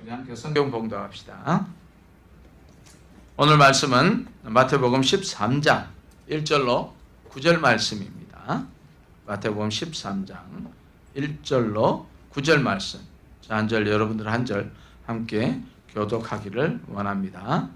우리 함께 성경 봉독합시다. 오늘 말씀은 마태복음 13장 1절로 9절 말씀입니다. 마태복음 13장 1절로 9절 말씀. 자, 한 절 여러분들 한 절 함께 교독하기를 원합니다.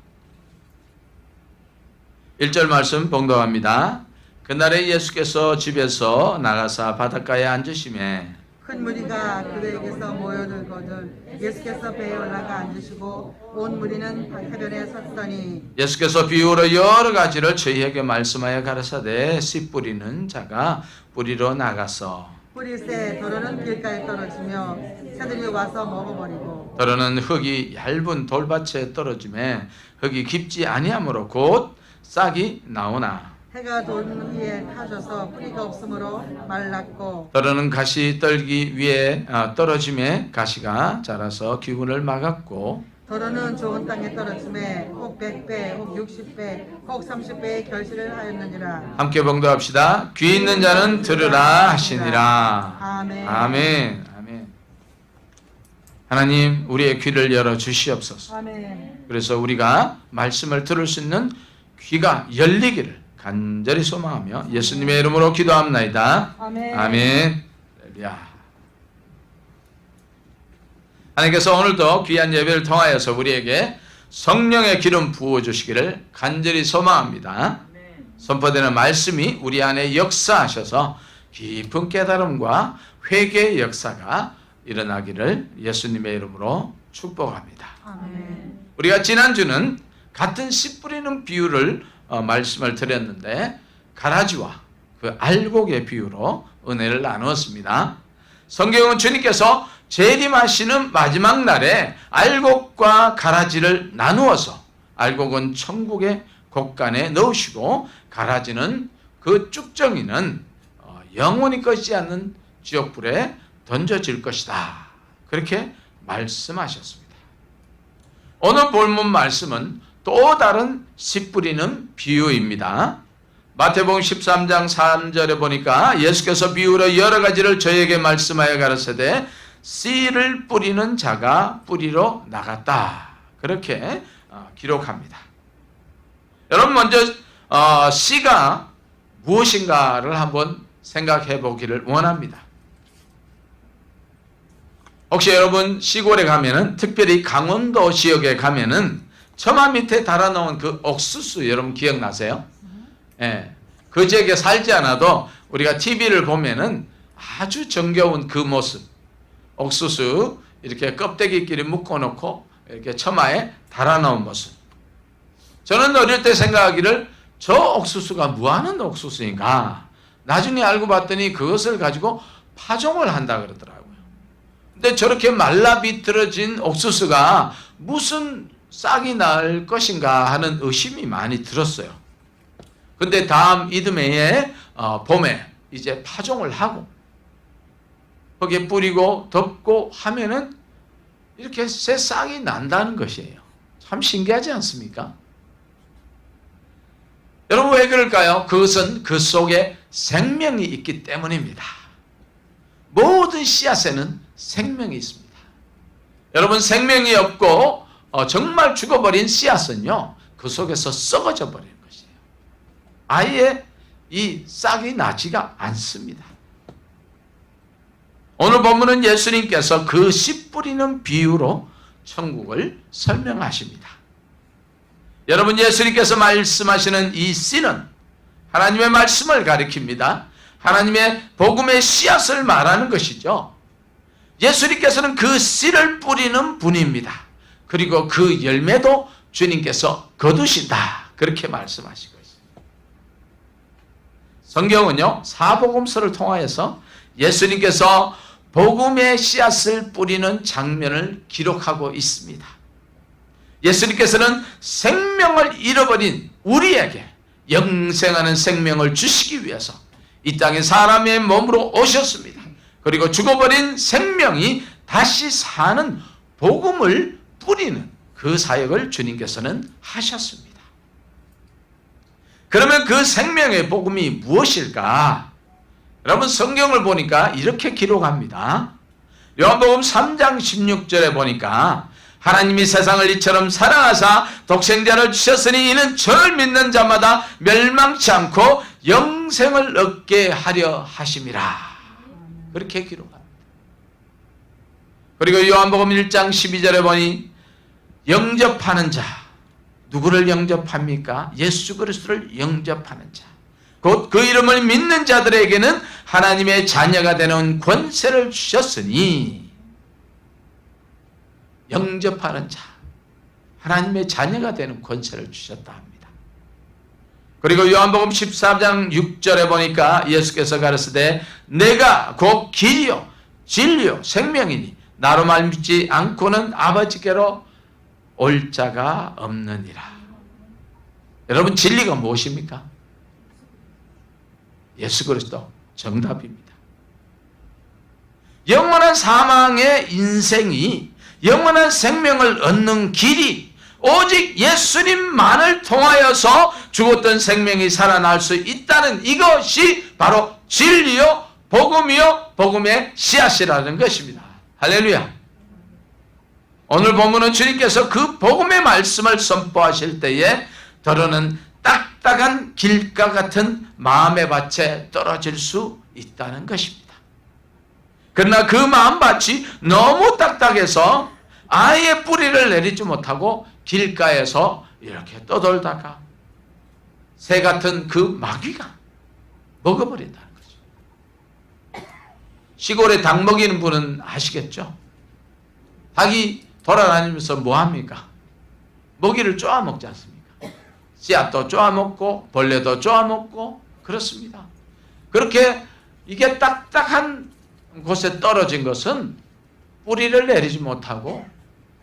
1절 말씀 봉독합니다. 그날에 예수께서 집에서 나가사 바닷가에 앉으시매 큰 무리가 그들에게서 모여들거늘 예수께서 배에 올라가 앉으시고 온 무리는 해변에 섰더니 예수께서 비유로 여러 가지를 저희에게 말씀하여 가라사대 씨 뿌리는 자가 뿌리러 나가서 뿌리새 더러는 길가에 떨어지며 새들이 와서 먹어버리고 더러는 흙이 얇은 돌밭에 떨어지매 흙이 깊지 아니하므로 곧 싹이 나오나 해가 돈 위에 타져서 뿌리가 없으므로 말랐고 더러는 가시 떨기 위에 떨어짐에 가시가 자라서 기운을 막았고 더러는 좋은 땅에 떨어짐에 혹 100배 혹 60배 혹 30배의 결실을 하였느니라. 함께 봉독합시다. 귀 있는 자는 들으라 하시니라. 아멘. 아멘. 아멘. 하나님 우리의 귀를 열어 주시옵소서. 아멘. 그래서 우리가 말씀을 들을 수 있는 귀가 열리기를 간절히 소망하며 예수님의 이름으로 기도합나이다. 아멘. 아멘. 할렐루야. 하나님께서 오늘도 귀한 예배를 통하여서 우리에게 성령의 기름 부어주시기를 간절히 소망합니다. 선포되는 말씀이 우리 안에 역사하셔서 깊은 깨달음과 회개의 역사가 일어나기를 예수님의 이름으로 축복합니다. 아멘. 우리가 지난주는 같은 씨 뿌리는 비유를 말씀을 드렸는데 가라지와 그 알곡의 비유로 은혜를 나누었습니다. 성경은 주님께서 재림하시는 마지막 날에 알곡과 가라지를 나누어서 알곡은 천국의 곳간에 넣으시고 가라지는 그 쭉정이는 영원히 꺼지지 않는 지옥불에 던져질 것이다. 그렇게 말씀하셨습니다. 오늘 본문 말씀은 또 다른 씨 뿌리는 비유입니다. 마태복음 13장 3절에 보니까 예수께서 비유로 여러 가지를 저에게 말씀하여 가라사대 씨를 뿌리는 자가 뿌리러 나갔다. 그렇게 기록합니다. 여러분 먼저 씨가 무엇인가를 한번 생각해 보기를 원합니다. 혹시 여러분 시골에 가면은 특별히 강원도 지역에 가면은 처마 밑에 달아놓은 그 옥수수 여러분 기억나세요? 예. 그 지역에 살지 않아도 우리가 TV를 보면은 아주 정겨운 그 모습. 옥수수 이렇게 껍데기끼리 묶어놓고 이렇게 처마에 달아놓은 모습. 저는 어릴 때 생각하기를 저 옥수수가 뭐하는 옥수수인가? 나중에 알고 봤더니 그것을 가지고 파종을 한다 그러더라고요. 근데 저렇게 말라 비틀어진 옥수수가 무슨 싹이 날 것인가 하는 의심이 많이 들었어요. 근데 다음 이듬해에 봄에 이제 파종을 하고 거기에 뿌리고 덮고 하면은 이렇게 새 싹이 난다는 것이에요. 참 신기하지 않습니까? 여러분 왜 그럴까요? 그것은 그 속에 생명이 있기 때문입니다. 모든 씨앗에는 생명이 있습니다. 여러분 생명이 없고 정말 죽어버린 씨앗은요 그 속에서 썩어져 버리는 것이에요. 아예 이 싹이 나지가 않습니다. 오늘 본문은 예수님께서 그 씨 뿌리는 비유로 천국을 설명하십니다. 여러분 예수님께서 말씀하시는 이 씨는 하나님의 말씀을 가리킵니다. 하나님의 복음의 씨앗을 말하는 것이죠. 예수님께서는 그 씨를 뿌리는 분입니다. 그리고 그 열매도 주님께서 거두신다. 그렇게 말씀하시고 있습니다. 성경은요 사복음서를 통하여서 예수님께서 복음의 씨앗을 뿌리는 장면을 기록하고 있습니다. 예수님께서는 생명을 잃어버린 우리에게 영생하는 생명을 주시기 위해서 이 땅에 사람의 몸으로 오셨습니다. 그리고 죽어버린 생명이 다시 사는 복음을 뿌리는 그 사역을 주님께서는 하셨습니다. 그러면 그 생명의 복음이 무엇일까? 여러분 성경을 보니까 이렇게 기록합니다. 요한복음 3장 16절에 보니까 하나님이 세상을 이처럼 사랑하사 독생자를 주셨으니 이는 저를 믿는 자마다 멸망치 않고 영생을 얻게 하려 하심이라. 그렇게 기록합니다. 그리고 요한복음 1장 12절에 보니 영접하는 자, 누구를 영접합니까? 예수 그리스도를 영접하는 자, 곧 그 이름을 믿는 자들에게는 하나님의 자녀가 되는 권세를 주셨으니, 영접하는 자, 하나님의 자녀가 되는 권세를 주셨다 합니다. 그리고 요한복음 14장 6절에 보니까 예수께서 가르치되 내가 곧 길이요 진리요 생명이니 나로 말 믿지 않고는 아버지께로 올 자가 없느니라. 여러분, 진리가 무엇입니까? 예수 그리스도, 정답입니다. 영원한 사망의 인생이 영원한 생명을 얻는 길이 오직 예수님만을 통하여서 죽었던 생명이 살아날 수 있다는 이것이 바로 진리요 복음이요 복음의 씨앗이라는 것입니다. 할렐루야. 오늘 본문은 주님께서 그 복음의 말씀을 선포하실 때에 더러는 딱딱한 길가 같은 마음의 밭에 떨어질 수 있다는 것입니다. 그러나 그 마음밭이 너무 딱딱해서 아예 뿌리를 내리지 못하고 길가에서 이렇게 떠돌다가 새 같은 그 마귀가 먹어버린다는 거죠. 시골에 닭 먹이는 분은 아시겠죠? 닭이 돌아다니면서 뭐합니까? 먹이를 쪼아먹지 않습니까? 씨앗도 쪼아먹고 벌레도 쪼아먹고 그렇습니다. 그렇게 이게 딱딱한 곳에 떨어진 것은 뿌리를 내리지 못하고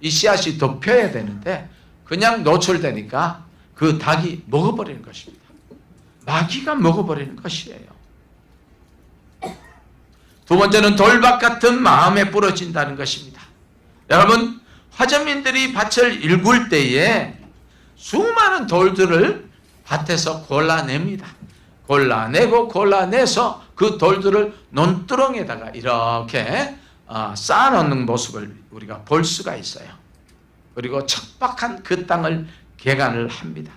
이 씨앗이 덮여야 되는데 그냥 노출되니까 그 닭이 먹어버리는 것입니다. 마귀가 먹어버리는 것이에요. 두 번째는 돌밭 같은 마음에 부러진다는 것입니다. 여러분, 화전민들이 밭을 일굴 때에 수많은 돌들을 밭에서 골라냅니다. 골라내서 그 돌들을 논두렁에다가 이렇게 쌓아놓는 모습을 우리가 볼 수가 있어요. 그리고 척박한 그 땅을 개간을 합니다.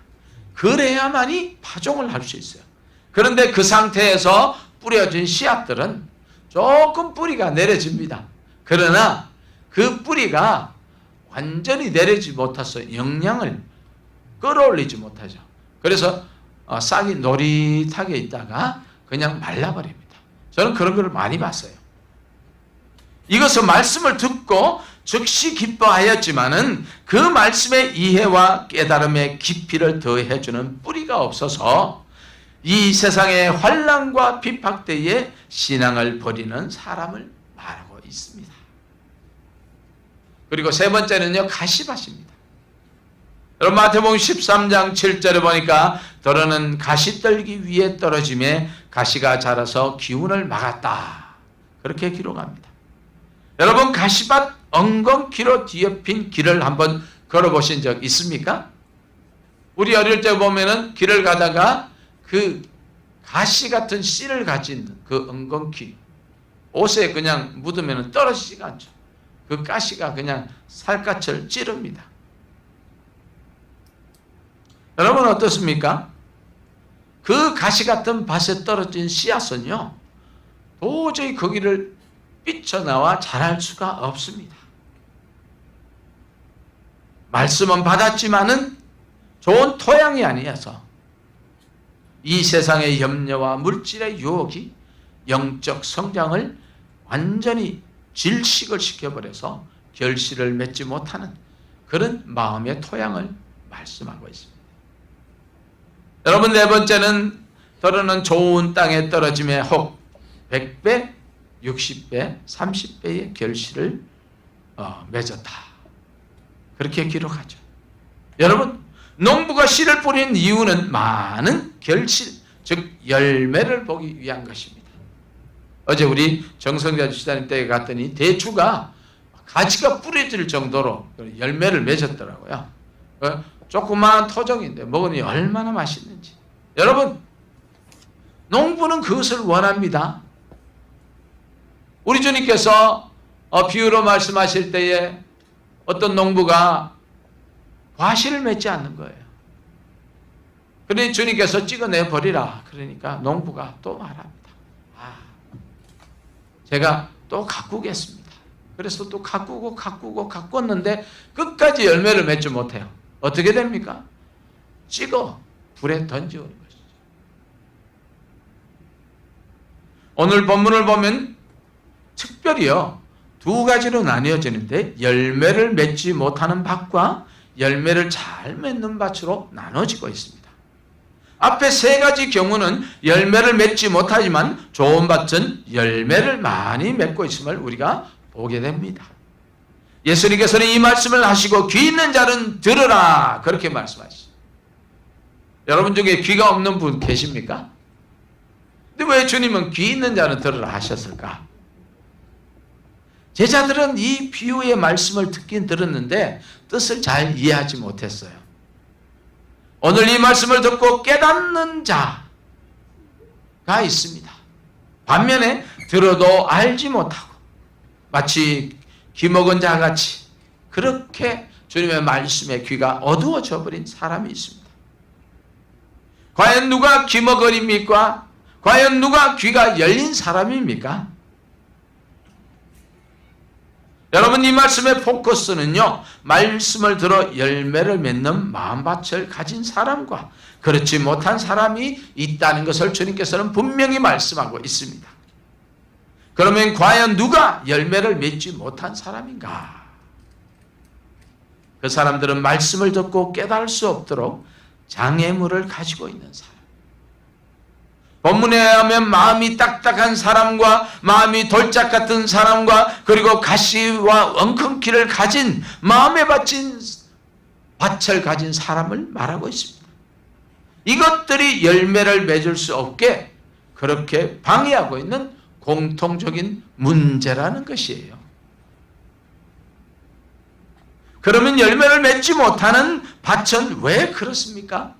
그래야만이 파종을 할 수 있어요. 그런데 그 상태에서 뿌려진 씨앗들은 조금 뿌리가 내려집니다. 그러나 그 뿌리가 완전히 내리지 못해서 영양을 끌어올리지 못하죠. 그래서 싹이 노릿하게 있다가 그냥 말라버립니다. 저는 그런 걸 많이 봤어요. 이것은 말씀을 듣고 즉시 기뻐하였지만은 그 말씀의 이해와 깨달음의 깊이를 더해주는 뿌리가 없어서 이 세상의 환난과 비박 때에 신앙을 버리는 사람을 말하고 있습니다. 그리고 세 번째는요, 가시밭입니다. 여러분, 마태복음 13장 7절에 보니까 더러는 가시떨기 위에 떨어짐에 가시가 자라서 기운을 막았다. 그렇게 기록합니다. 여러분, 가시밭 엉겅퀴로 뒤엎인 길을 한번 걸어보신 적 있습니까? 우리 어릴 때 보면은 길을 가다가 그 가시 같은 씨를 가진 그 엉겅퀴, 옷에 그냥 묻으면 떨어지지가 않죠. 그 가시가 그냥 살갗을 찌릅니다. 여러분 어떻습니까? 그 가시 같은 밭에 떨어진 씨앗은요, 도저히 거기를 삐쳐나와 자랄 수가 없습니다. 말씀은 받았지만은 좋은 토양이 아니어서 이 세상의 염려와 물질의 유혹이 영적 성장을 완전히 질식을 시켜버려서 결실을 맺지 못하는 그런 마음의 토양을 말씀하고 있습니다. 여러분, 네 번째는 더러는 좋은 땅에 떨어짐에 혹 100배, 60배, 30배의 결실을 맺었다. 그렇게 기록하죠. 여러분, 농부가 씨를 뿌린 이유는 많은 결실, 즉 열매를 보기 위한 것입니다. 어제 우리 정성자 주시다님 댁에 갔더니 대추가 가지가 뿌려질 정도로 열매를 맺었더라고요. 조그마한 토종인데 먹으니 얼마나 맛있는지. 여러분, 농부는 그것을 원합니다. 우리 주님께서 비유로 말씀하실 때에 어떤 농부가 과실을 맺지 않는 거예요. 그러니 주님께서 찍어내 버리라. 그러니까 농부가 또 말합니다. 제가 또 가꾸겠습니다. 그래서 또 가꾸었는데 끝까지 열매를 맺지 못해요. 어떻게 됩니까? 찍어 불에 던지오는 것이죠. 오늘 본문을 보면 특별히요, 두 가지로 나뉘어지는데 열매를 맺지 못하는 밭과 열매를 잘 맺는 밭으로 나눠지고 있습니다. 앞에 세 가지 경우는 열매를 맺지 못하지만 좋은 밭은 열매를 많이 맺고 있음을 우리가 보게 됩니다. 예수님께서는 이 말씀을 하시고 귀 있는 자는 들으라 그렇게 말씀하시죠. 여러분 중에 귀가 없는 분 계십니까? 근데 왜 주님은 귀 있는 자는 들으라 하셨을까? 제자들은 이 비유의 말씀을 듣긴 들었는데 뜻을 잘 이해하지 못했어요. 오늘 이 말씀을 듣고 깨닫는 자가 있습니다. 반면에 들어도 알지 못하고 마치 귀먹은 자같이 그렇게 주님의 말씀에 귀가 어두워져 버린 사람이 있습니다. 과연 누가 귀머거리입니까? 과연 누가 귀가 열린 사람입니까? 여러분, 이 말씀의 포커스는요, 말씀을 들어 열매를 맺는 마음밭을 가진 사람과 그렇지 못한 사람이 있다는 것을 주님께서는 분명히 말씀하고 있습니다. 그러면 과연 누가 열매를 맺지 못한 사람인가? 그 사람들은 말씀을 듣고 깨달을 수 없도록 장애물을 가지고 있는 사람. 본문에 의하면 마음이 딱딱한 사람과 마음이 돌짝 같은 사람과 그리고 가시와 엉겅퀴를 가진 마음에 받친 밭을 가진 사람을 말하고 있습니다. 이것들이 열매를 맺을 수 없게 그렇게 방해하고 있는 공통적인 문제라는 것이에요. 그러면 열매를 맺지 못하는 밭은 왜 그렇습니까?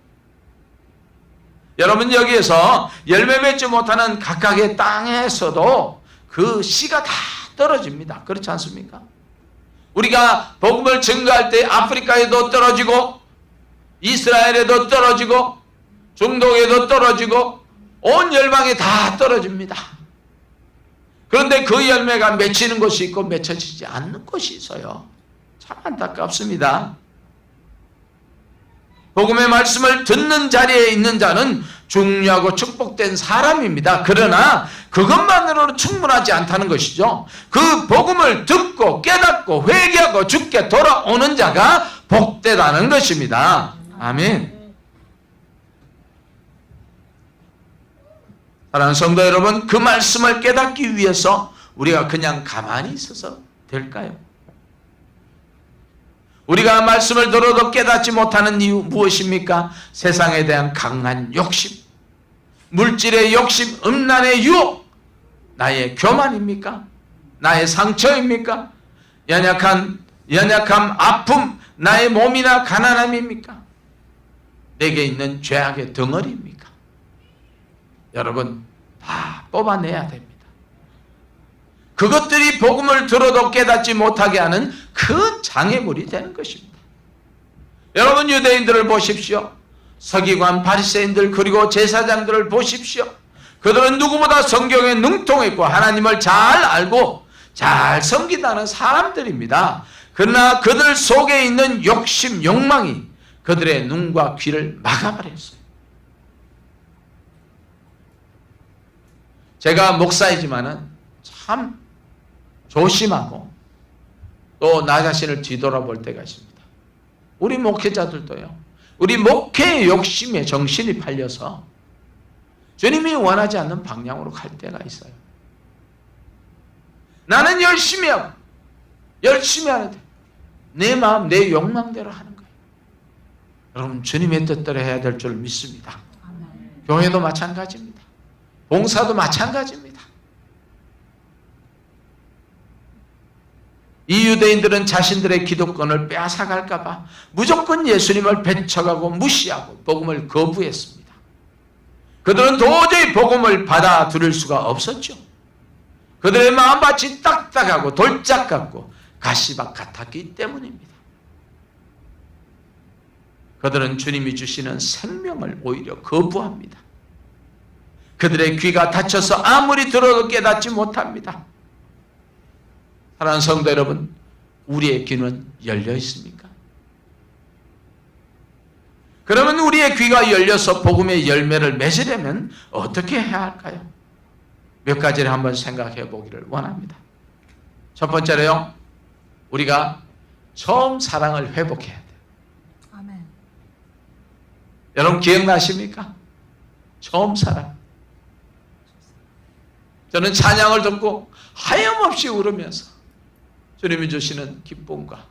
여러분, 여기에서 열매 맺지 못하는 각각의 땅에서도 그 씨가 다 떨어집니다. 그렇지 않습니까? 우리가 복음을 증거할 때 아프리카에도 떨어지고 이스라엘에도 떨어지고 중동에도 떨어지고 온 열방에 다 떨어집니다. 그런데 그 열매가 맺히는 곳이 있고 맺혀지지 않는 곳이 있어요. 참 안타깝습니다. 복음의 말씀을 듣는 자리에 있는 자는 중요하고 축복된 사람입니다. 그러나 그것만으로는 충분하지 않다는 것이죠. 그 복음을 듣고 깨닫고 회개하고 주께 돌아오는 자가 복되다는 것입니다. 아멘. 사랑하는 성도 여러분, 그 말씀을 깨닫기 위해서 우리가 그냥 가만히 있어서 될까요? 우리가 말씀을 들어도 깨닫지 못하는 이유 무엇입니까? 세상에 대한 강한 욕심, 물질의 욕심, 음란의 유혹, 나의 교만입니까? 나의 상처입니까? 연약함, 아픔, 나의 몸이나 가난함입니까? 내게 있는 죄악의 덩어리입니까? 여러분, 다 뽑아내야 됩니다. 그것들이 복음을 들어도 깨닫지 못하게 하는 큰 장애물이 되는 것입니다. 여러분, 유대인들을 보십시오. 서기관, 바리새인들 그리고 제사장들을 보십시오. 그들은 누구보다 성경에 능통했고 하나님을 잘 알고 잘 섬긴다는 사람들입니다. 그러나 그들 속에 있는 욕심, 욕망이 그들의 눈과 귀를 막아버렸어요. 제가 목사이지만은 참 조심하고 또 나 자신을 뒤돌아볼 때가 있습니다. 우리 목회자들도요. 우리 목회의 욕심에 정신이 팔려서 주님이 원하지 않는 방향으로 갈 때가 있어요. 나는 열심히 하고 열심히 하는데 내 마음, 내 욕망대로 하는 거예요. 여러분, 주님의 뜻대로 해야 될 줄 믿습니다. 교회도 마찬가지입니다. 봉사도 마찬가지입니다. 이 유대인들은 자신들의 기득권을 빼앗아갈까봐 무조건 예수님을 배척하고 무시하고 복음을 거부했습니다. 그들은 도저히 복음을 받아들일 수가 없었죠. 그들의 마음밭이 딱딱하고 돌짝 같고 가시밭 같았기 때문입니다. 그들은 주님이 주시는 생명을 오히려 거부합니다. 그들의 귀가 닫혀서 아무리 들어도 깨닫지 못합니다. 사랑하는 성도 여러분, 우리의 귀는 열려 있습니까? 그러면 우리의 귀가 열려서 복음의 열매를 맺으려면 어떻게 해야 할까요? 몇 가지를 한번 생각해 보기를 원합니다. 첫 번째로요, 우리가 처음 사랑을 회복해야 돼요. 아멘. 여러분 기억나십니까? 처음 사랑. 저는 찬양을 듣고 하염없이 울으면서 주님이 주시는 기쁨과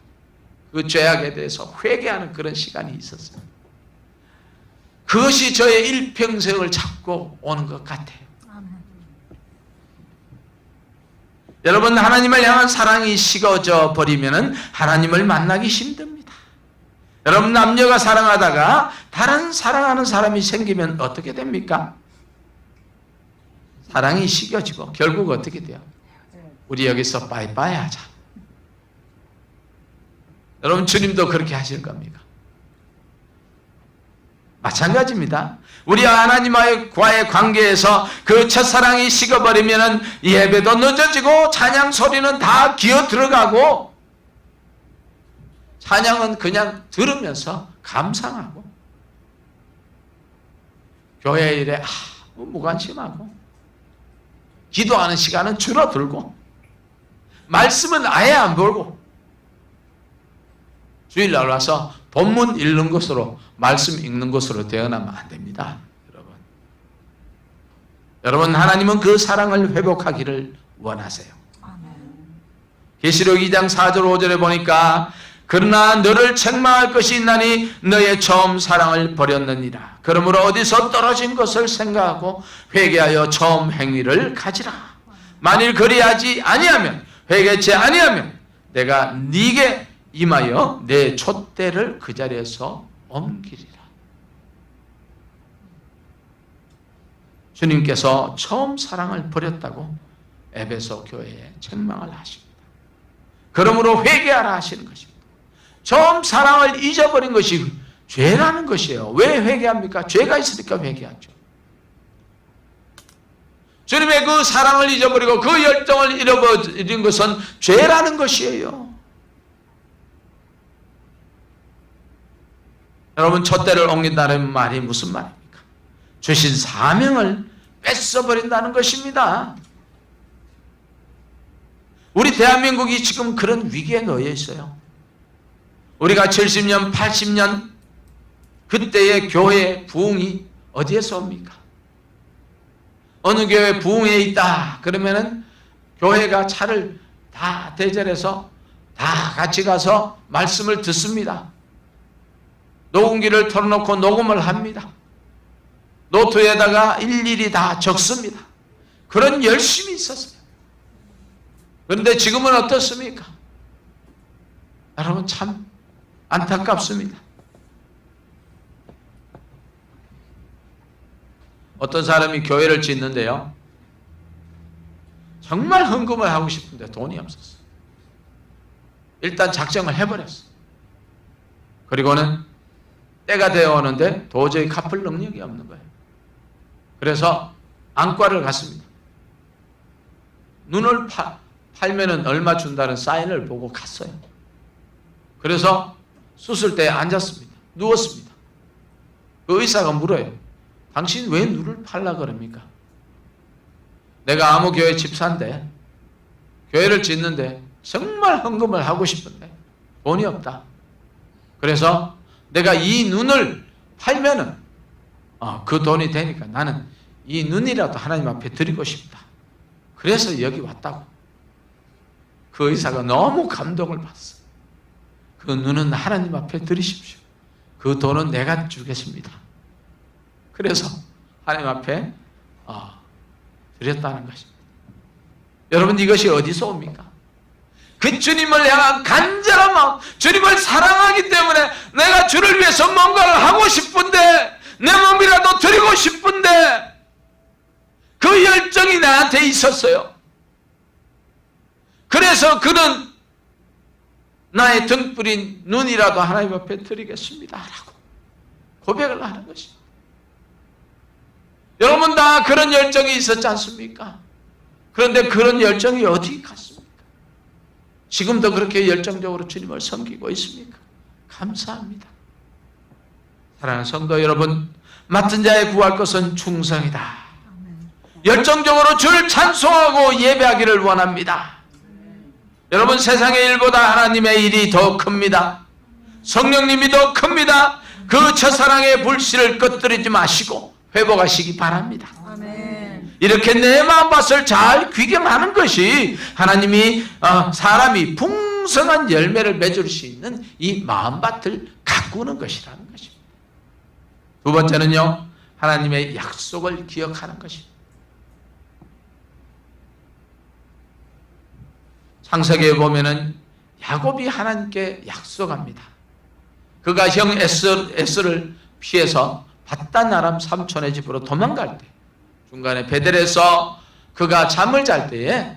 그 죄악에 대해서 회개하는 그런 시간이 있었어요. 그것이 저의 일평생을 잡고 오는 것 같아요. 아멘. 여러분, 하나님을 향한 사랑이 식어져 버리면 하나님을 만나기 힘듭니다. 여러분, 남녀가 사랑하다가 다른 사랑하는 사람이 생기면 어떻게 됩니까? 사랑이 식어지고 결국 어떻게 돼요? 우리 여기서 빠이빠이 하자. 여러분, 주님도 그렇게 하실 겁니까? 마찬가지입니다. 우리 하나님과의 관계에서 그 첫사랑이 식어버리면 예배도 늦어지고 찬양 소리는 다 기어 들어가고 찬양은 그냥 들으면서 감상하고 교회 일에 무관심하고 기도하는 시간은 줄어들고 말씀은 아예 안 보고 주일날 와서 본문 읽는 것으로 말씀 읽는 것으로 되어나면 안 됩니다. 여러분, 하나님은 그 사랑을 회복하기를 원하세요. 아멘. 계시록 2장 4절 5절에 보니까 그러나 너를 책망할 것이 있나니 너의 처음 사랑을 버렸느니라. 그러므로 어디서 떨어진 것을 생각하고 회개하여 처음 행위를 가지라. 만일 그리하지 아니하면 회개치 아니하면 내가 네게 임하여 내 촛대를 그 자리에서 옮기리라. 주님께서 처음 사랑을 버렸다고 에베소 교회에 책망을 하십니다. 그러므로 회개하라 하시는 것입니다. 처음 사랑을 잊어버린 것이 죄라는 것이에요. 왜 회개합니까? 죄가 있으니까 회개하죠. 주님의 그 사랑을 잊어버리고 그 열정을 잃어버린 것은 죄라는 것이에요. 여러분, 촛대를 옮긴다는 말이 무슨 말입니까? 주신 사명을 뺏어버린다는 것입니다. 우리 대한민국이 지금 그런 위기에 놓여 있어요. 우리가 70년, 80년 그때의 교회의 부흥이 어디에서 옵니까? 어느 교회 부흥에 있다 그러면은 교회가 차를 다 대절해서 다 같이 가서 말씀을 듣습니다. 녹음기를 털어놓고 녹음을 합니다. 노트에다가 일일이 다 적습니다. 그런 열심이 있었어요. 그런데 지금은 어떻습니까? 여러분, 참 안타깝습니다. 어떤 사람이 교회를 짓는데요, 정말 헌금을 하고 싶은데 돈이 없었어요. 일단 작정을 해버렸어요. 그리고는 때가 되어 오는데 도저히 갚을 능력이 없는 거예요. 그래서 안과를 갔습니다. 눈을 팔면은 얼마 준다는 사인을 보고 갔어요. 그래서 수술대에 앉았습니다. 누웠습니다. 그 의사가 물어요. 당신 왜 눈을 팔라 그럽니까? 내가 아무 교회 집사인데 교회를 짓는데 정말 헌금을 하고 싶은데 돈이 없다. 그래서 내가 이 눈을 팔면은 그 돈이 되니까 나는 이 눈이라도 하나님 앞에 드리고 싶다. 그래서 여기 왔다고. 그 의사가 너무 감동을 받았어요. 그 눈은 하나님 앞에 드리십시오. 그 돈은 내가 주겠습니다. 그래서 하나님 앞에 드렸다는 것입니다. 여러분, 이것이 어디서 옵니까? 그 주님을 향한 간절한 마음, 주님을 사랑하기 때문에 내가 주를 위해서 뭔가를 하고 싶은데, 내 몸이라도 드리고 싶은데, 그 열정이 나한테 있었어요. 그래서 그는 나의 등불인 눈이라도 하나님 앞에 드리겠습니다 라고 고백을 하는 것입니다. 여러분 다 그런 열정이 있었지 않습니까? 그런데 그런 열정이 어디 갔습니까? 지금도 그렇게 열정적으로 주님을 섬기고 있습니까? 감사합니다. 사랑하는 성도 여러분, 맡은 자에 구할 것은 충성이다. 열정적으로 주를 찬송하고 예배하기를 원합니다. 여러분, 세상의 일보다 하나님의 일이 더 큽니다. 성령님이 더 큽니다. 그 첫사랑의 불씨를 꺼뜨리지 마시고 회복하시기 바랍니다. 아멘. 이렇게 내 마음밭을 잘 귀경하는 것이 하나님이 사람이 풍성한 열매를 맺을 수 있는 이 마음밭을 가꾸는 것이라는 것입니다. 두 번째는요, 하나님의 약속을 기억하는 것입니다. 창세기에 보면은 야곱이 하나님께 약속합니다. 그가 형 에서를 피해서 밧단 아람 삼촌의 집으로 도망갈 때, 중간에 베델에서 그가 잠을 잘 때에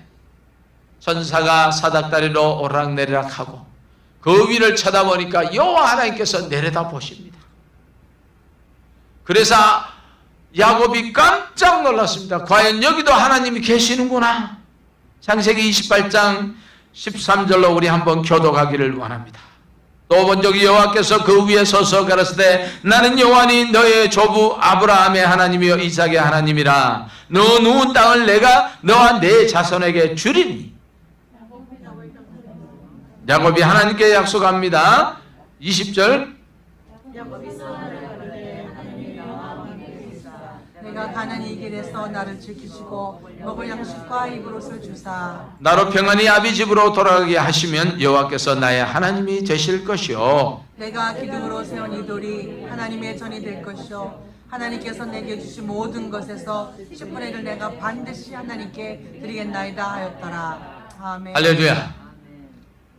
천사가 사닥다리로 오락내리락하고 그 위를 쳐다보니까 여호와 하나님께서 내려다 보십니다. 그래서 야곱이 깜짝 놀랐습니다. 과연 여기도 하나님이 계시는구나. 창세기 28장 13절로 우리 한번 교독하기를 원합니다. 또 본적이 여호와께서 그 위에 서서 가라사대 나는 여호와니 너의 조부 아브라함의 하나님이요 이삭의 하나님이라. 너 누운 땅을 내가 너와 내 자손에게 주리니. 야곱이 하나님께 약속합니다. 20절 내가 가는 이 길에서 나를 지키시고 먹을 양식과 입을 옷을 주사 나로 평안히 아비 집으로 돌아가게 하시면 여호와께서 나의 하나님이 되실 것이요 내가 기둥으로 세운 이 돌이 하나님의 전이 될 것이요 하나님께서 내게 주신 모든 것에서 10분의 1을 내가 반드시 하나님께 드리겠나이다 하였더라. 아멘. 할렐루야.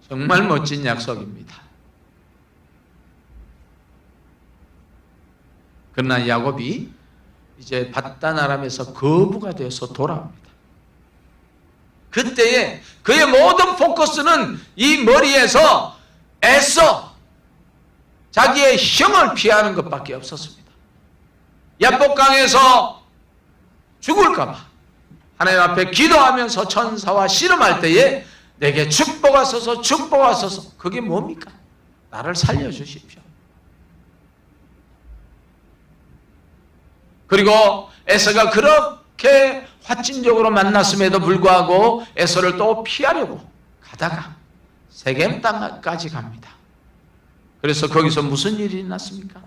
정말 멋진 약속입니다. 그러나 야곱이 이제 밧단 아람에서 거부가 되어서 돌아옵니다. 그때에 그의 모든 포커스는 이 머리에서 애써 자기의 형을 피하는 것밖에 없었습니다. 야복강에서 죽을까봐 하나님 앞에 기도하면서 천사와 씨름할 때에 내게 축복하소서 축복하소서. 그게 뭡니까? 나를 살려주십시오. 그리고 에서가 그렇게 확진적으로 만났음에도 불구하고 에서를 또 피하려고 가다가 세겜 땅까지 갑니다. 그래서 거기서 무슨 일이 났습니까?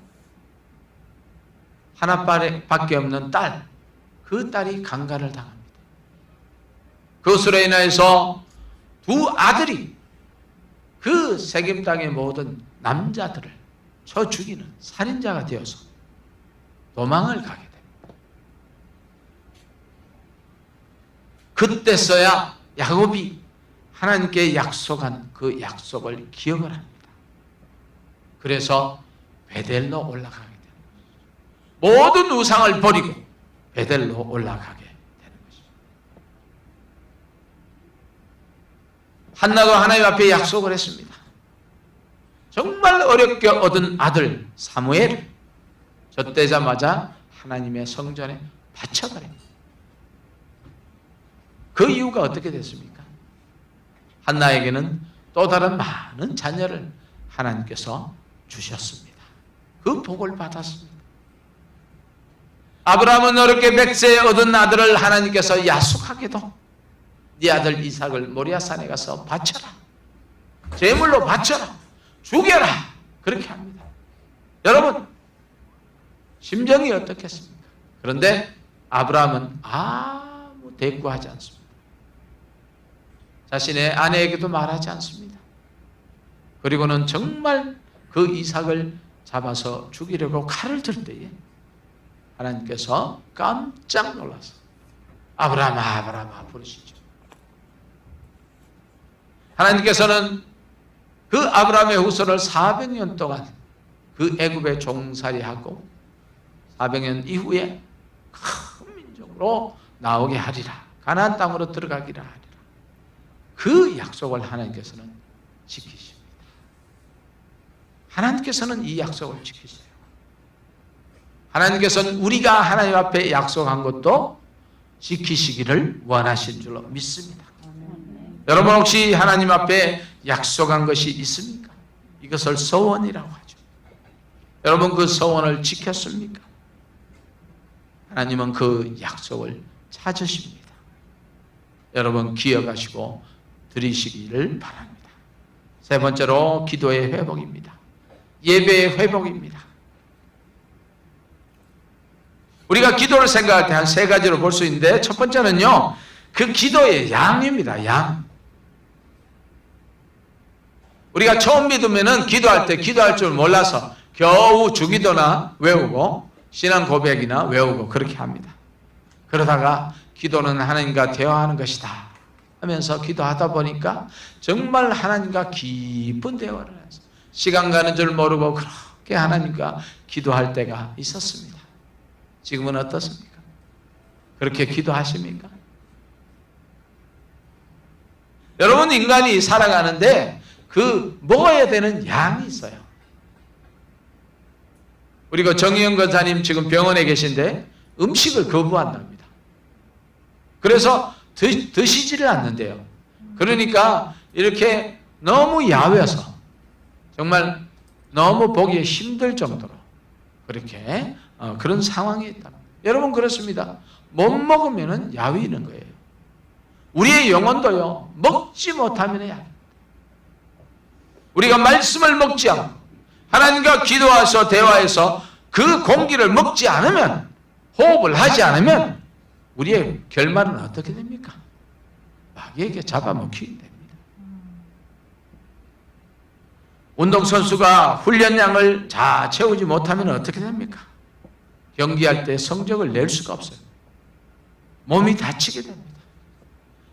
하나밖에 없는 딸, 그 딸이 강간을 당합니다. 그것으로 인해서 두 아들이 그 세겜 땅의 모든 남자들을 쳐 죽이는 살인자가 되어서 도망을 가게 됩니다. 그때서야 야곱이 하나님께 약속한 그 약속을 기억을 합니다. 그래서 베델로 올라가게 됩니다. 모든 우상을 버리고 베델로 올라가게 되는 것입니다. 한나가 하나님 앞에 약속을 했습니다. 정말 어렵게 얻은 아들 사무엘을 젖되자마자 하나님의 성전에 바쳐버립니다. 그 이유가 어떻게 됐습니까? 한나에게는 또 다른 많은 자녀를 하나님께서 주셨습니다. 그 복을 받았습니다. 아브라함은 어렵게 100세에 얻은 아들을 하나님께서 야속하게도 네 아들 이삭을 모리아산에 가서 바쳐라. 제물로 바쳐라. 죽여라. 그렇게 합니다. 여러분, 심정이 어떻겠습니까? 그런데 아브라함은 아무 대꾸하지 않습니다. 자신의 아내에게도 말하지 않습니다. 그리고는 정말 그 이삭을 잡아서 죽이려고 칼을 들 때에 하나님께서 깜짝 놀라서 아브라함아 아브라함아 부르시죠. 하나님께서는 그 아브라함의 후손을 400년 동안 그 애굽에 종살이하고 400년 이후에 큰 민족으로 나오게 하리라. 가나안 땅으로 들어가기라 하리라. 그 약속을 하나님께서는 지키십니다. 하나님께서는 이 약속을 지키세요. 하나님께서는 우리가 하나님 앞에 약속한 것도 지키시기를 원하신 줄로 믿습니다. 여러분 혹시 하나님 앞에 약속한 것이 있습니까? 이것을 서원이라고 하죠. 여러분 그 서원을 지켰습니까? 하나님은 그 약속을 찾으십니다. 여러분 기억하시고 드리시기를 바랍니다. 세 번째로 기도의 회복입니다. 예배의 회복입니다. 우리가 기도를 생각할 때 한 세 가지로 볼 수 있는데 첫 번째는요, 그 기도의 양입니다. 양. 우리가 처음 믿으면은 기도할 때 기도할 줄 몰라서 겨우 주기도나 외우고 신앙 고백이나 외우고 그렇게 합니다. 그러다가 기도는 하나님과 대화하는 것이다 하면서 기도하다 보니까 정말 하나님과 깊은 대화를 해서 시간 가는 줄 모르고 그렇게 하나님과 기도할 때가 있었습니다. 지금은 어떻습니까? 그렇게 기도하십니까? 여러분 인간이 살아가는데 그 먹어야 되는 양이 있어요. 우리 정의영 권사님 지금 병원에 계신데 음식을 거부한답니다. 그래서 드시지를 않는데요. 그러니까 이렇게 너무 야외서 정말 너무 보기 힘들 정도로 그렇게 그런 상황이 있다. 여러분 그렇습니다. 못 먹으면 야위는 거예요. 우리의 영혼도요, 먹지 못하면 야. 우리가 말씀을 먹지 않고 하나님과 기도해서 대화해서 그 공기를 먹지 않으면, 호흡을 하지 않으면 우리의 결말은 어떻게 됩니까? 마귀에게 잡아먹히게 됩니다. 운동선수가 훈련량을 다 채우지 못하면 어떻게 됩니까? 경기할 때 성적을 낼 수가 없어요. 몸이 다치게 됩니다.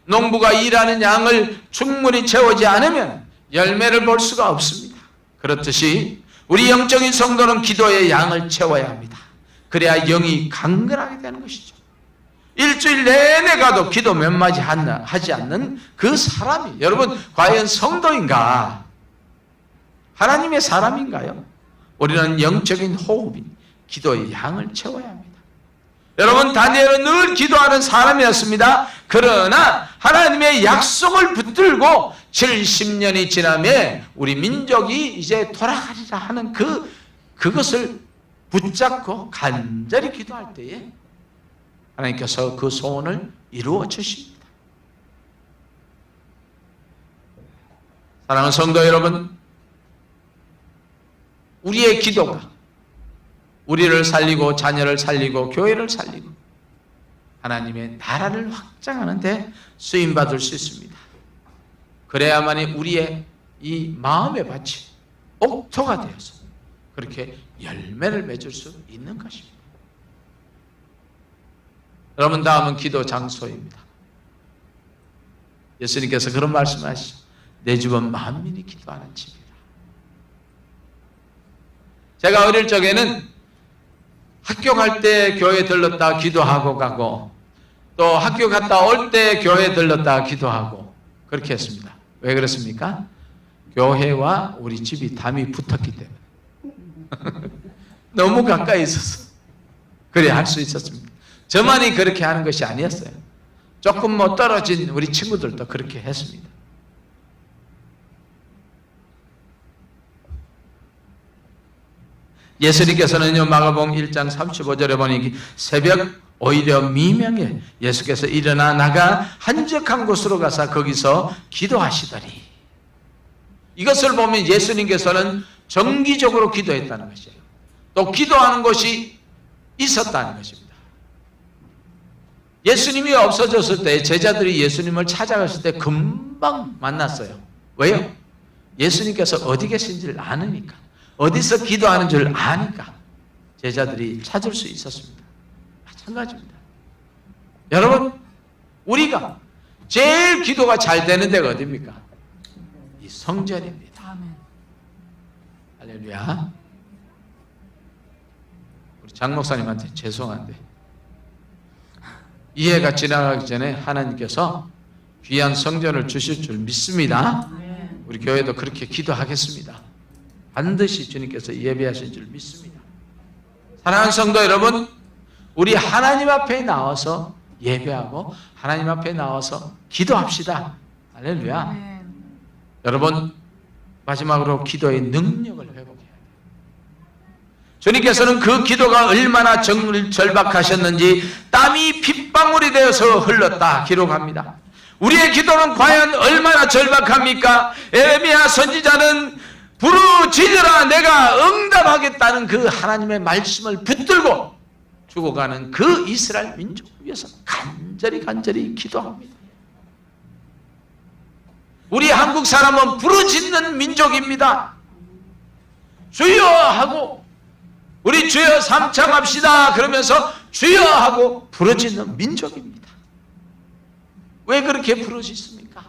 농부가 일하는 양을 충분히 채우지 않으면 열매를 볼 수가 없습니다. 그렇듯이 우리 영적인 성도는 기도의 양을 채워야 합니다. 그래야 영이 강건하게 되는 것이죠. 일주일 내내 가도 기도 몇 마디 하지 않는 그 사람이 여러분 과연 성도인가? 하나님의 사람인가요? 우리는 영적인 호흡인 기도의 양을 채워야 합니다. 여러분 다니엘은 늘 기도하는 사람이었습니다. 그러나 하나님의 약속을 붙들고 70년이 지나면 우리 민족이 이제 돌아가리라 하는 그것을 붙잡고 간절히 기도할 때에 하나님께서 그 소원을 이루어 주십니다. 사랑하는 성도 여러분, 우리의 기도가 우리를 살리고 자녀를 살리고 교회를 살리고 하나님의 나라를 확장하는 데 쓰임받을 수 있습니다. 그래야만이 우리의 이 마음의 밭이 옥토가 되어서 그렇게 열매를 맺을 수 있는 것입니다. 여러분 다음은 기도 장소입니다. 예수님께서 그런 말씀하시죠. 내 집은 만민이 기도하는 집이다. 제가 어릴 적에는 학교 갈 때 교회 들렀다 기도하고 가고 또 학교 갔다 올 때 교회 들렀다 기도하고 그렇게 했습니다. 왜 그렇습니까? 교회와 우리 집이 담이 붙었기 때문에 너무 가까이 있어서 그래 할 수 있었습니다. 저만이 그렇게 하는 것이 아니었어요. 조금 뭐 떨어진 우리 친구들도 그렇게 했습니다. 예수님께서는요 마가복음 1장 35절에 보니 새벽 오히려 미명에 예수께서 일어나 나가 한적한 곳으로 가서 거기서 기도하시더니 이것을 보면 예수님께서는 정기적으로 기도했다는 것이에요. 또 기도하는 것이 있었다는 것입니다. 예수님이 없어졌을 때 제자들이 예수님을 찾아갔을 때 금방 만났어요. 왜요? 예수님께서 어디 계신지를 아느니까. 어디서 기도하는 줄 아니까 제자들이 찾을 수 있었습니다. 마찬가지입니다. 여러분 우리가 제일 기도가 잘 되는 데가 어디입니까? 이 성전입니다. 아멘. 할렐루야. 우리 장 목사님한테 죄송한데 이해가 지나가기 전에 하나님께서 귀한 성전을 주실 줄 믿습니다. 우리 교회도 그렇게 기도하겠습니다. 반드시 주님께서 예배하신 줄 믿습니다. 사랑하는 성도 여러분, 우리 하나님 앞에 나와서 예배하고 하나님 앞에 나와서 기도합시다. 할렐루야. 아멘. 여러분, 마지막으로 기도의 능력을 회복해야 돼요. 주님께서는 그 기도가 얼마나 절박하셨는지 땀이 핏방울이 되어서 흘렀다 기록합니다. 우리의 기도는 과연 얼마나 절박합니까? 에레미야 선지자는 부르짖으라 내가 응답하겠다는 그 하나님의 말씀을 붙들고 죽어가는 그 이스라엘 민족을 위해서 간절히 기도합니다. 우리 한국 사람은 부르짖는 민족입니다. 주여 하고 우리 주여 삼창합시다 그러면서 주여 하고 부르짖는 민족입니다. 왜 그렇게 부르짖습니까?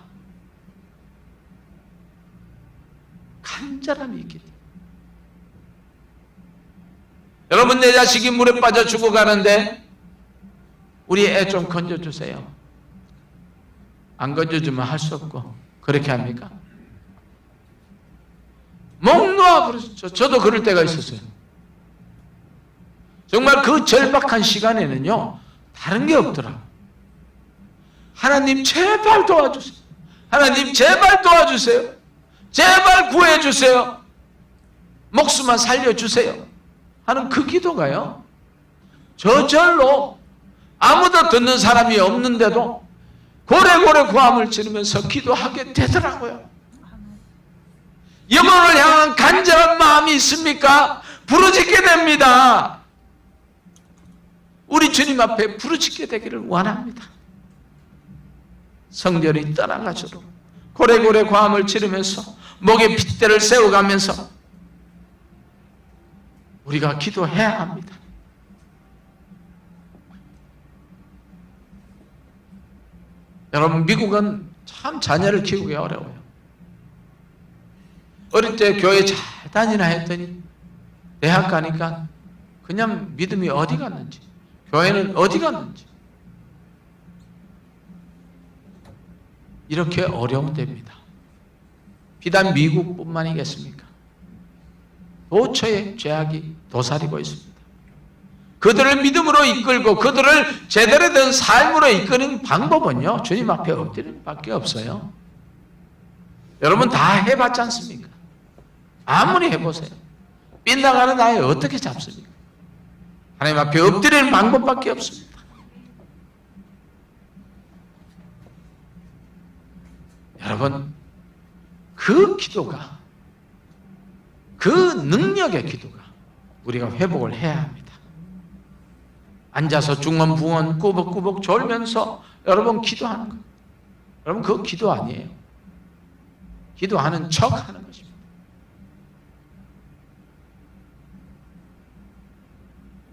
간절함이 있기 때문에. 여러분, 내 자식이 물에 빠져 죽어가는데 우리 애 좀 건져주세요. 안 건져주면 할 수 없고 그렇게 합니까? 목 놓아 부르짖죠. 저도 그럴 때가 있었어요. 정말 그 절박한 시간에는요 다른 게 없더라고요. 하나님 제발 도와주세요. 하나님 제발 도와주세요. 제발 구해주세요. 목숨만 살려주세요 하는 그 기도가요 저절로 아무도 듣는 사람이 없는데도 고래고래 고함을 지르면서 기도하게 되더라고요. 영혼을 향한 간절한 마음이 있습니까? 부르짖게 됩니다. 우리 주님 앞에 부르짖게 되기를 원합니다. 성전이 떠나가지고 고래고래 고함을 지르면서 목에 핏대를 세워가면서 우리가 기도해야 합니다. 여러분, 미국은 참 자녀를 키우기 어려워요. 어릴 때 교회 잘 다니나 했더니 대학 가니까 그냥 믿음이 어디 갔는지, 교회는 어디 갔는지 이렇게 어려운 때입니다. 비단 미국뿐만이겠습니까? 도처에 죄악이 도사리고 있습니다. 그들을 믿음으로 이끌고 그들을 제대로 된 삶으로 이끄는 방법은요 주님 앞에 엎드리는 밖에 없어요. 여러분 다 해봤지 않습니까? 아무리 해보세요. 빗나가는 아이 어떻게 잡습니까? 하나님 앞에 엎드리는 방법밖에 없습니다. 여러분, 그 기도가, 그 능력의 기도가 우리가 회복을 해야 합니다. 앉아서 중언부언 꾸벅꾸벅 졸면서 여러분 기도하는 거, 여러분 그거 기도 아니에요. 기도하는 척 하는 것입니다.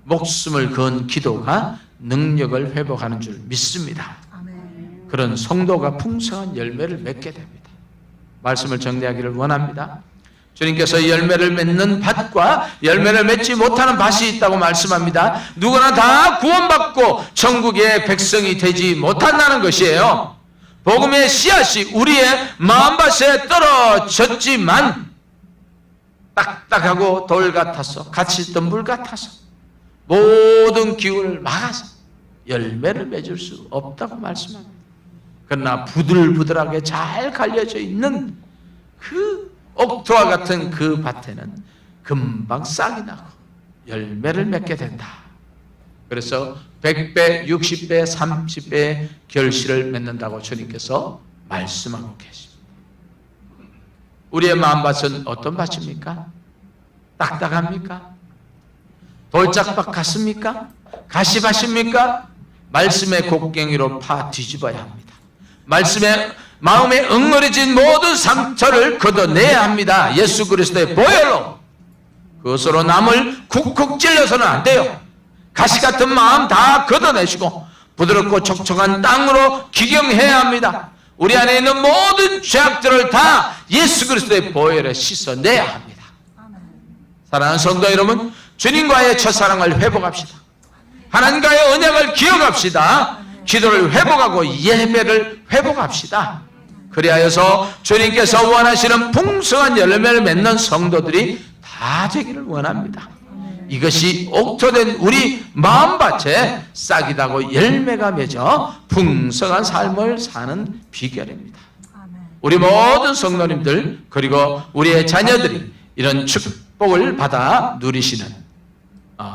목숨을 건 기도가 능력을 회복하는 줄 믿습니다. 아멘. 그런 성도가 풍성한 열매를 맺게 됩니다. 말씀을 정리하기를 원합니다. 주님께서 열매를 맺는 밭과 열매를 맺지 못하는 밭이 있다고 말씀합니다. 누구나 다 구원받고 천국의 백성이 되지 못한다는 것이에요. 복음의 씨앗이 우리의 마음밭에 떨어졌지만 딱딱하고 돌 같아서 갇혀 있던 물 같아서 모든 기운을 막아서 열매를 맺을 수 없다고 말씀합니다. 그러나 부들부들하게 잘 갈려져 있는 그 옥토와 같은 그 밭에는 금방 싹이 나고 열매를 맺게 된다. 그래서 100배, 60배, 30배의 결실을 맺는다고 주님께서 말씀하고 계십니다. 우리의 마음밭은 어떤 밭입니까? 딱딱합니까? 돌짝밭 같습니까? 가시밭입니까? 말씀의 곡괭이로 파 뒤집어야 합니다. 말씀의 마음에 응어리진 모든 상처를 걷어내야 합니다. 예수 그리스도의 보혈로. 그것으로 남을 쿡쿡 찔러서는 안 돼요. 가시 같은 마음 다 걷어내시고 부드럽고 촉촉한 땅으로 기경해야 합니다. 우리 안에 있는 모든 죄악들을 다 예수 그리스도의 보혈에 씻어내야 합니다. 사랑하는 성도 여러분, 주님과의 첫사랑을 회복합시다. 하나님과의 언약을 기억합시다. 기도를 회복하고 예배를 회복합시다. 그리하여서 주님께서 원하시는 풍성한 열매를 맺는 성도들이 다 되기를 원합니다. 이것이 옥토된 우리 마음밭에 싹이 나고 열매가 맺어 풍성한 삶을 사는 비결입니다. 우리 모든 성도님들 그리고 우리의 자녀들이 이런 축복을 받아 누리시는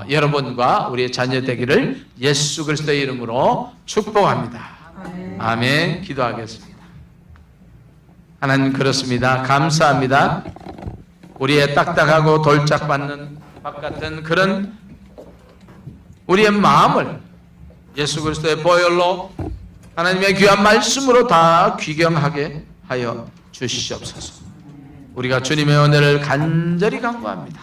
여러분과 우리의 자녀 되기를 예수 그리스도의 이름으로 축복합니다. 아멘. 기도하겠습니다. 하나님 그렇습니다. 감사합니다. 우리의 딱딱하고 돌짝받는 박 같은 그런 우리의 마음을 예수 그리스도의 보혈로 하나님의 귀한 말씀으로 다 귀경하게 하여 주시옵소서. 우리가 주님의 은혜를 간절히 간구합니다.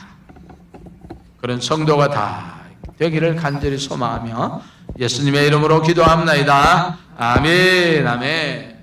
그런 성도가 다 되기를 간절히 소망하며 예수님의 이름으로 기도합나이다. 아멘. 아멘.